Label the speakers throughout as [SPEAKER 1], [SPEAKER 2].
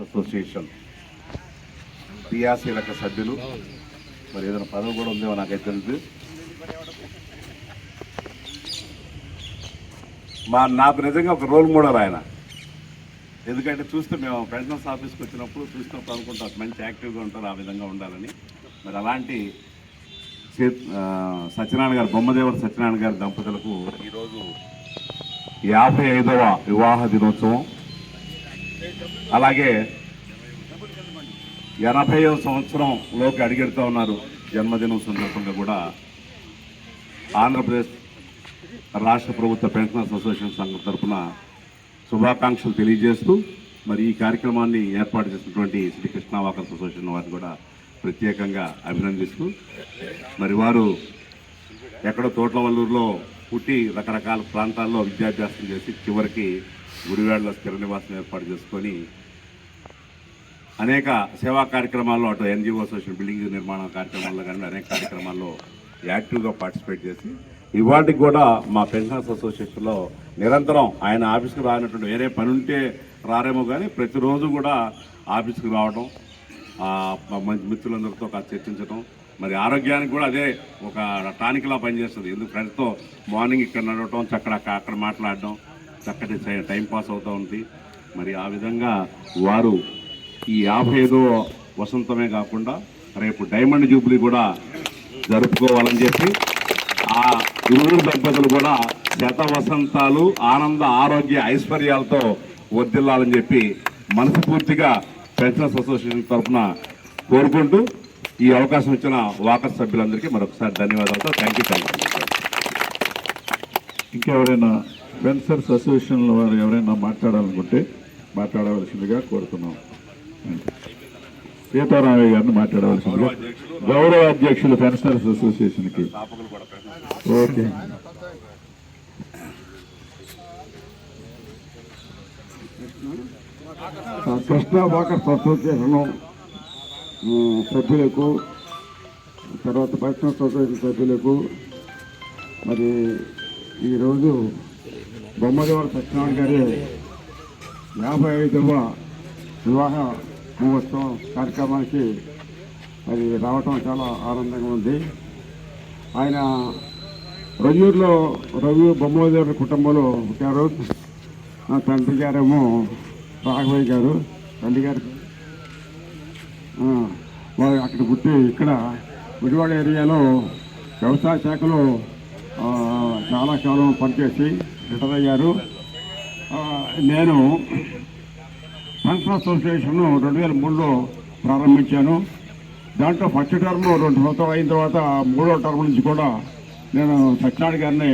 [SPEAKER 1] Association క్రియాశీలక సభ్యులు. మరి ఏదైనా పదవి కూడా ఉందేమో నాకైతే తెలుసు. నాకు నిజంగా ఒక రోల్ మోడల్ ఆయన. ఎందుకంటే చూస్తే మేము పెన్షన్స్ ఆఫీస్కి వచ్చినప్పుడు చూసినప్పుడు అనుకుంటాం మంచి యాక్టివ్గా ఉంటారు, ఆ విధంగా ఉండాలని. మరి అలాంటి సత్యనారాయణ గారు, బొమ్మదేవర సత్యనారాయణ గారి దంపతులకు ఈరోజు 55వ వివాహ దినోత్సవం, అలాగే 80వ సంవత్సరంలోకి అడుగెడుతూ ఉన్నారు. జన్మదినం సందర్భంగా కూడా ఆంధ్రప్రదేశ్ రాష్ట్ర ప్రభుత్వ పెన్షనర్స్ అసోసియేషన్ సంఘం తరఫున శుభాకాంక్షలు తెలియజేస్తూ మరి ఈ కార్యక్రమాన్ని ఏర్పాటు చేసినటువంటి శ్రీ కృష్ణ వాకర్స్ అసోసియేషన్ వారిని కూడా ప్రత్యేకంగా అభినందిస్తూ, మరి వారు ఎక్కడో తోట్లవల్లూరులో పుట్టి రకరకాల ప్రాంతాల్లో విద్యాభ్యాసం చేసి చివరికి గుడివాడలో స్థిర నివాసం ఏర్పాటు చేసుకొని అనేక సేవా కార్యక్రమాల్లో, అటు ఎన్జిఓ అసోసియేషన్ బిల్డింగ్ నిర్మాణ కార్యక్రమాల్లో కానీ అనేక కార్యక్రమాల్లో యాక్టివ్గా పార్టిసిపేట్ చేసి ఇవాటికి కూడా మా పెన్షనర్స్ అసోసియేషన్లో నిరంతరం ఆయన ఆఫీస్కి రానటువంటి వేరే పని ఉంటే రారేమో కానీ ప్రతిరోజు కూడా ఆఫీస్కి రావడం, మంచి మిత్రులందరితో చర్చించడం, మరి ఆరోగ్యానికి కూడా అదే ఒక టానిక్లా పనిచేస్తుంది. ఎందుకు ఫ్రెండ్స్తో మార్నింగ్ ఇక్కడ నడవటం, అక్కడ మాట్లాడడం, చక్కటి టైం పాస్ అవుతూ ఉంది. మరి ఆ విధంగా వారు ఈ 55వ వసంతమే కాకుండా రేపు డైమండ్ జూబ్లీ కూడా జరుపుకోవాలని చెప్పి ఆ ఇరువురు దంపతులు కూడా శత వసంతాలు ఆనంద ఆరోగ్య ఐశ్వర్యాలతో వర్ధిల్లాలని చెప్పి మనస్ఫూర్తిగా పెన్షనర్స్ అసోసియేషన్ తరఫున కోరుకుంటూ ఈ అవకాశం ఇచ్చిన వాకర్స్ సభ్యులందరికీ మరొకసారి ధన్యవాదాలతో థ్యాంక్ యూ.
[SPEAKER 2] ఇంకెవరైనా పెన్షనర్స్ అసోసియేషన్ల వారు ఎవరైనా మాట్లాడాలనుకుంటే మాట్లాడవలసిందిగా కోరుతున్నాం. సీతారామయ్య గారిని మాట్లాడవలసిందిగా గౌరవ అధ్యక్షులు పెన్షనర్స్ అసోసియేషన్కి. ఓకే.
[SPEAKER 3] కృష్ణ వాకర్స్ అసోసియేషన్ సభ్యులకు, తర్వాత పెన్షనర్స్ అసోసియేషన్ సభ్యులకు మరి ఈరోజు బొమ్మదేవర సత్యనారాయణ గారి 55వ వివాహ మహోత్సవం కార్యక్రమానికి మరి రావటం చాలా ఆనందంగా ఉంది. ఆయన రొయ్యూరులో బొమ్మదేవర కుటుంబంలో పుట్టారు. తండ్రి గారేమో రాఘవయ్య గారు, తల్లి గారు వారు అక్కడ పుట్టి ఇక్కడ గుడివాడ ఏరియాలో వ్యవసాయ శాఖలో చాలా కాలం పనిచేసి రిటైర్ అయ్యారు. నేను పెన్షనర్స్ అసోసియేషన్ 2003లో ప్రారంభించాను. దాంట్లో ఫస్ట్ టర్మ్ 2 సంవత్సరాలు అయిన తర్వాత 3వ టర్మ్ నుంచి కూడా నేను సత్యనారాయణ గారిని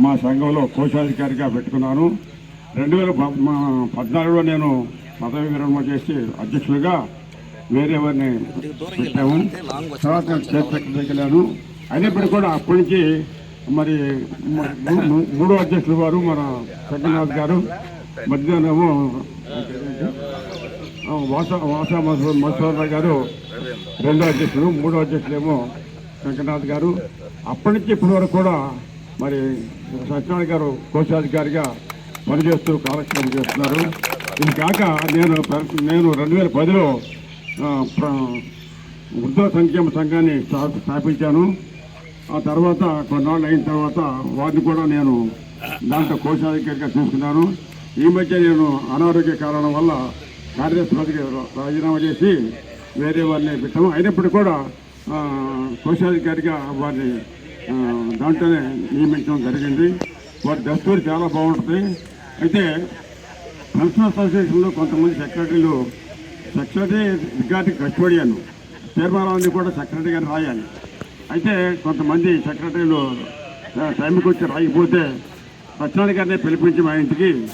[SPEAKER 3] మా సంఘంలో కోశాధికారిగా పెట్టుకున్నాను. 2014లో నేను పదవి విరమణ చేసి అధ్యక్షులుగా వేరే వారిని పెట్టాము. తర్వాత స్టేట్ సెక్రటరీకి వెళ్ళాను. అయినప్పటికీ కూడా అప్పటి నుంచి మరి 3వ అధ్యక్షులు వారు మన శంకర్నాథ్ గారు, మధ్యాహ్నము వాసా మధుసూదన్ గారు 2వ అధ్యక్షులు, 3వ అధ్యక్షులేమో శంకర్నాథ్ గారు. అప్పటి నుంచి ఇప్పటి వరకు కూడా మరి సత్యనారాయణ గారు కోశాధికారిగా పనిచేస్తూ కాలక్షేపం చేస్తున్నారు. ఇది కాక నేను 2010లో వృద్ధ సంక్షేమ సంఘాన్ని స్థాపించాను. ఆ తర్వాత కొన్నాళ్ళు అయిన తర్వాత వారిని కూడా నేను దాంట్లో కోశాధికారిగా చూసుకున్నాను. ఈ మధ్య నేను అనారోగ్య కారణం వల్ల కార్యదర్శి రాజీనామా చేసి వేరే వారిని పెట్టాము. అయినప్పటికీ కూడా కోశాధికారిగా వారిని దాంట్లోనే నియమించడం జరిగింది. వారి దస్తూరి చాలా బాగుంటుంది. అయితే పెన్షనర్స్ అసోసియేషన్లో కొంతమంది సెక్రటరీ రికార్డుకి కష్టపడియాను. తీర్మానాన్ని కూడా సెక్రటరీ గారిని రాయాలి. అయితే కొంతమంది సెక్రటరీలు టైంకి వచ్చి రాయిపోతే సత్యనారాయణ గారిని పిలిపించి మా ఇంటికి